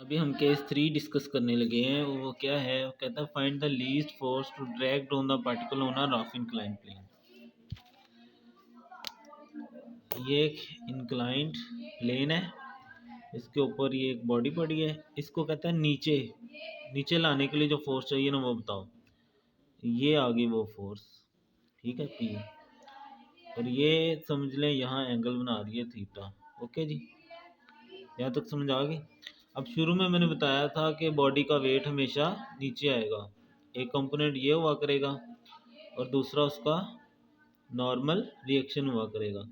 अभी हम case 3 discuss करने लगे हैं। वो क्या है, वो कहता है find the least force to drag down the particle on a rough inclined plane. ये एक इंक्लाइंड प्लेन है, इसके ऊपर ये एक बॉडी पड़ी है। इसको कहता है नीचे नीचे लाने के लिए जो फोर्स चाहिए ना वो बताओ। ये आ गई वो फोर्स, ठीक है, पी। और ये समझ लें यहाँ एंगल बना रही है थीटा। ओके जी, यहाँ तक समझ आ गई। अब शुरू में मैंने बताया था कि बॉडी का वेट हमेशा नीचे आएगा। एक कंपोनेंट ये हुआ करेगा और दूसरा उसका नॉर्मल रिएक्शन हुआ करेगा।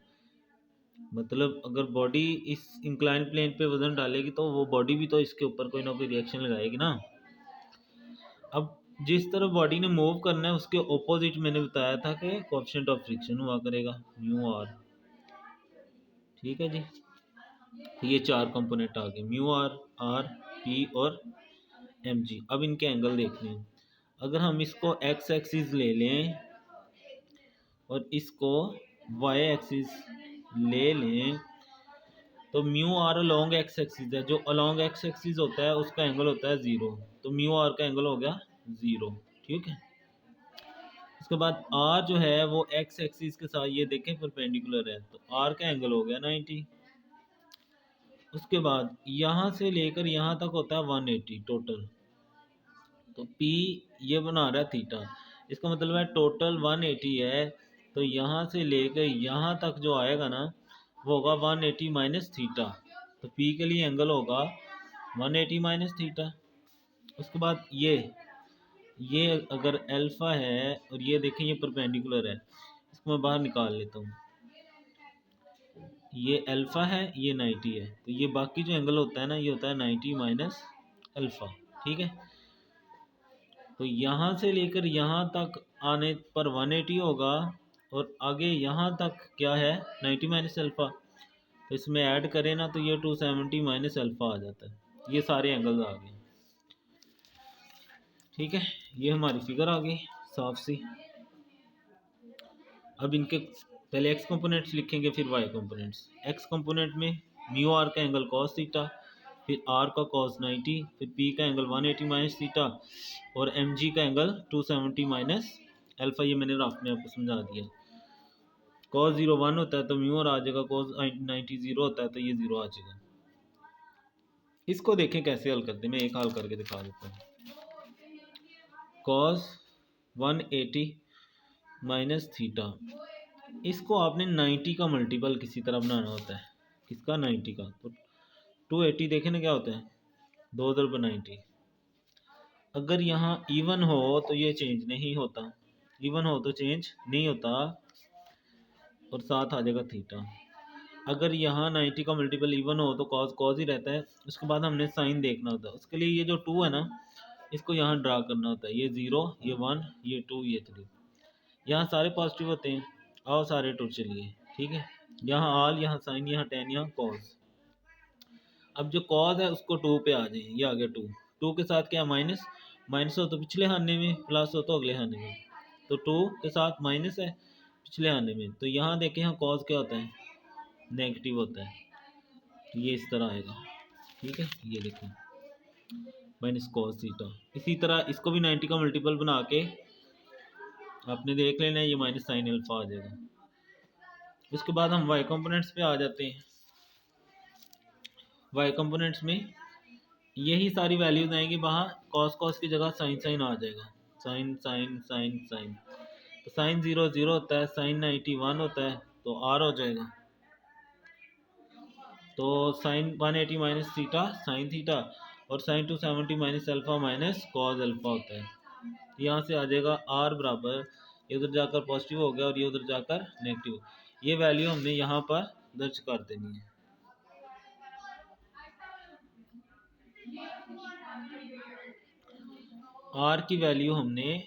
मतलब अगर बॉडी इस इंक्लाइन प्लेन पे वजन डालेगी तो वो बॉडी भी तो इसके ऊपर कोई ना कोई रिएक्शन लगाएगी ना। अब जिस तरह बॉडी ने मूव करना है उसके ऑपोजिट मैंने बताया था कि कोएफिशिएंट ऑफ फ्रिक्शन हुआ करेगा म्यू आर। ठीक है जी, तो ये चार कंपोनेंट आ गए, म्यू आर, आर, पी और एम जी। अब इनके एंगल देखने हैं। अगर हम इसको एक्स एक्सिस ले लें और इसको वाई एक्सिस ले लें तो mu are along X axis है। जो अलोंग एक्स एक्सिस होता है उसका एंगल होता है 0, तो म्यू आर का एंगल हो गया 0। ठीक है, उसके बाद आर जो है वो एक्स एक्सिस के साथ ये देखें परपेंडिकुलर है, तो आर का एंगल हो गया 90। उसके बाद यहाँ से लेकर यहाँ तक होता है 180 टोटल, तो P ये बना रहा है थीटा। इसका मतलब है टोटल 180 है, तो यहाँ से लेकर यहाँ तक जो आएगा ना वो होगा 180 माइनस थीटा। तो P के लिए एंगल होगा 180 माइनस थीटा। उसके बाद ये अगर अल्फा है और ये देखें ये परपेंडिकुलर है, इसको मैं बाहर निकाल लेता हूँ। ये अल्फा है, ये 90 है, तो ये बाकी जो एंगल होता है ना ये होता है 90 माइनस अल्फा। ठीक है, तो यहाँ से लेकर यहाँ तक आने पर 180 होगा और आगे यहाँ तक क्या है 90 माइनस अल्फ़ा। तो इसमें ऐड करें ना तो ये 270 माइनस अल्फ़ा आ जाता है। ये सारे एंगल्स आ गए। ठीक है, ये हमारी फिगर आ गई साफ सी। अब इनके पहले एक्स कंपोनेंट्स लिखेंगे फिर वाई कंपोनेंट्स। एक्स कंपोनेंट में म्यू आर का एंगल कॉस थीटा, फिर आर का कॉस 90, फिर पी का एंगल 180 माइनस थीटा और एम जी का एंगल 270 माइनस अल्फा। ये मैंने राफ में आपको समझा दिया। कॉस 0 1 होता है तो म्यू आर आ जाएगा, कॉस 90 0 होता है तो ये 0 आ जाएगा। इसको देखें कैसे हल करते हैं, मैं एक हल करके दिखा देता हूँ। कॉस 180 माइनस थीटा, इसको आपने 90 का मल्टीपल किसी तरह बनाना होता है। किसका? 90 का। तो 280 देखें ना क्या होता है, 2 × 90। अगर यहाँ इवन हो तो ये चेंज नहीं होता, इवन हो तो चेंज नहीं होता और साथ आ जाएगा थीटा। अगर यहाँ 90 का मल्टीपल इवन हो तो कॉस कॉस ही रहता है। उसके बाद हमने साइन देखना होता है, उसके लिए ये जो 2 है ना इसको यहाँ ड्रा करना होता है। ये 0, ये 1, ये 2, ये 3। यहाँ सारे पॉजिटिव होते हैं, आओ सारे टू चलिए। ठीक है, यहाँ आल, यहाँ साइन, यहाँ टेन, यहाँ कॉस। अब जो कॉस है उसको 2 पे आ जाए, ये आ गया 2। 2 के साथ क्या माइनस, माइनस हो तो पिछले खाने में, प्लस हो तो अगले खाने में। तो 2 के साथ माइनस है पिछले खाने में, तो यहाँ देखें यहाँ कॉस क्या होता है, नेगेटिव होता है। तो ये इस तरह आएगा। ठीक है, ये देखें माइनस कॉस थीटा। इसी तरह इसको भी 90 का मल्टीपल बना के आपने देख लेना है, ये माइनस साइन अल्फा आ जाएगा। उसके बाद हम वाई कंपोनेंट्स पे आ जाते हैं। वाई कंपोनेंट्स में यही सारी वैल्यूज आएंगी, वहाँ कॉस कॉस की जगह साइन साइन आ जाएगा। साइन साइन साइन साइन, तो साइन 0 0 होता है, साइन 90 1 होता है, तो आर हो जाएगा। तो sine 180 minus theta sine theta और sine 270 minus alpha minus cos alpha होता है। यहाँ से आ जाएगा आर बराबर, ये उधर जाकर पॉजिटिव हो गया और ये उधर जाकर नेगेटिव। ये वैल्यू हमने यहाँ पर दर्ज कर देनी है। आर की वैल्यू हमने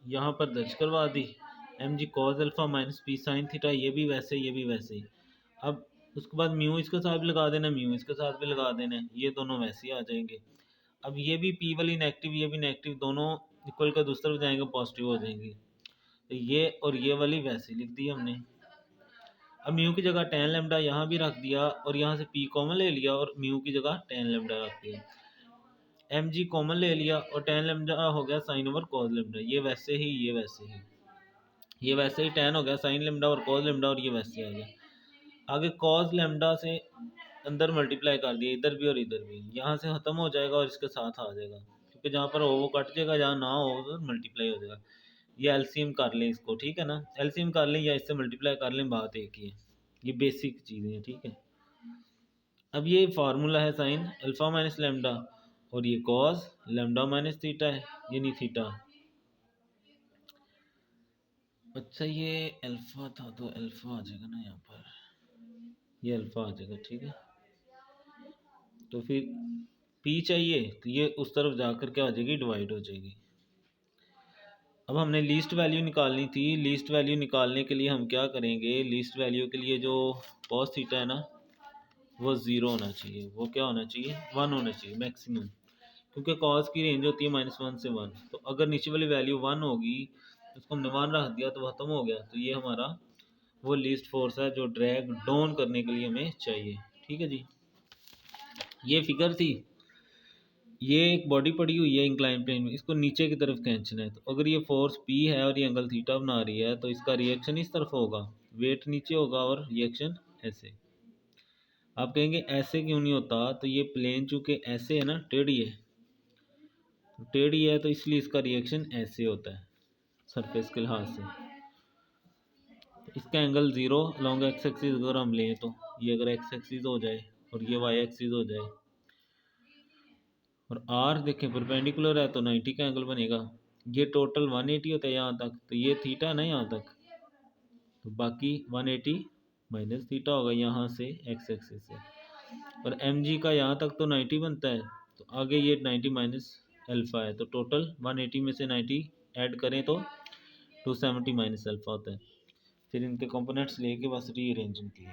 यहाँ पर दर्ज करवा दी, m g cos alpha minus p sine theta. ये भी वैसे, ये भी वैसे ही। अब उसके बाद म्यू इसके साथ भी लगा देना, म्यू इसके साथ भी लगा देना, ये दोनों वैसे ही आ जाएंगे। अब ये भी पी वाली नेगेटिव, ये भी नेगेटिव, दोनों इक्वल का दूसरी तरफ जाएंगे, पॉजिटिव हो जाएंगे। तो ये और ये वाली वैसे लिख दी हमने। अब म्यू की जगह टेन लेमडा यहाँ भी रख दिया और यहाँ से पी कॉमन ले लिया और म्यू की जगह टेन लेमडा रख दिया, एम जी कॉमन ले लिया और टेन लेमडा हो गया साइन ओवर कॉस लेमडा, ये वैसे ही ये वैसे ही, ये वैसे ही टेन हो गया साइन लेमडा और कॉस लेमडा और ये वैसे आ गया। आगे कॉस लेमडा से अंदर मल्टीप्लाई कर दिया इधर भी और इधर भी, यहाँ से ख़त्म हो जाएगा और इसके साथ आ जाएगा, क्योंकि जहाँ पर हो वो कट जाएगा, जहाँ ना हो तो मल्टीप्लाई हो जाएगा। ये एलसीएम कर लें इसको, ठीक है ना, एलसीएम कर लें या इससे मल्टीप्लाई कर लें, बात एक ही है, ये बेसिक चीज़ें हैं, ठीक है। अब ये फार्मूला है साइन अल्फा माइनस लेमडा और ये कॉस लेमडा माइनस थीटा है, ये नहीं थीटा। अच्छा ये अल्फा था तो अल्फा आ जाएगा ना यहाँ पर, ये अल्फा आ जाएगा, ठीक है। तो फिर पी चाहिए तो ये उस तरफ जाकर क्या हो जाएगी, डिवाइड हो जाएगी। अब हमने लीस्ट वैल्यू निकालनी थी, लीस्ट वैल्यू निकालने के लिए हम क्या करेंगे, लीस्ट वैल्यू के लिए जो कॉस थीटा है ना वो ज़ीरो होना चाहिए, वो क्या होना चाहिए, वन होना चाहिए मैक्सिमम, क्योंकि कॉस की रेंज होती है -1 से 1। तो अगर नीचे वाली वैल्यू 1 होगी, उसको हमने 1 रख दिया तो ख़त्म हो गया, तो ये हमारा वो लीस्ट फोर्स है जो ड्रैग डाउन करने के लिए हमें चाहिए, ठीक है जी। ये फिगर थी, ये एक बॉडी पड़ी हुई है इंक्लाइन प्लेन में, इसको नीचे की तरफ खींचना है। तो अगर ये फोर्स P है और ये एंगल थीटा बना रही है तो इसका रिएक्शन इस तरफ होगा, वेट नीचे होगा और रिएक्शन ऐसे। आप कहेंगे ऐसे क्यों नहीं होता, तो ये प्लेन चूंकि ऐसे है ना, टेढ़ी है, तो टेढ़ी है तो इसलिए इसका रिएक्शन ऐसे होता है सरफेस के लिहाज से। तो इसका angle zero long x axis अगर हम लें तो ये अगर एक्स एक्सिस हो जाए और ये वाई एक्सिस हो जाए और आर देखें परपेंडिकुलर है तो 90 का एंगल बनेगा। ये टोटल 180 होता है यहाँ तक, तो ये थीटा ना यहाँ तक, तो बाकी 180 माइनस थीटा होगा यहाँ से एक्स एक्सिस से। और एम जी का यहाँ तक तो 90 बनता है, तो आगे ये 90 माइनस अल्फ़ा है, तो टोटल 180 में से 90 ऐड करें तो 270 माइनस अल्फ़ा होता है। फिर इनके कंपोनेंट्स लेके बस रीअरेंज किए।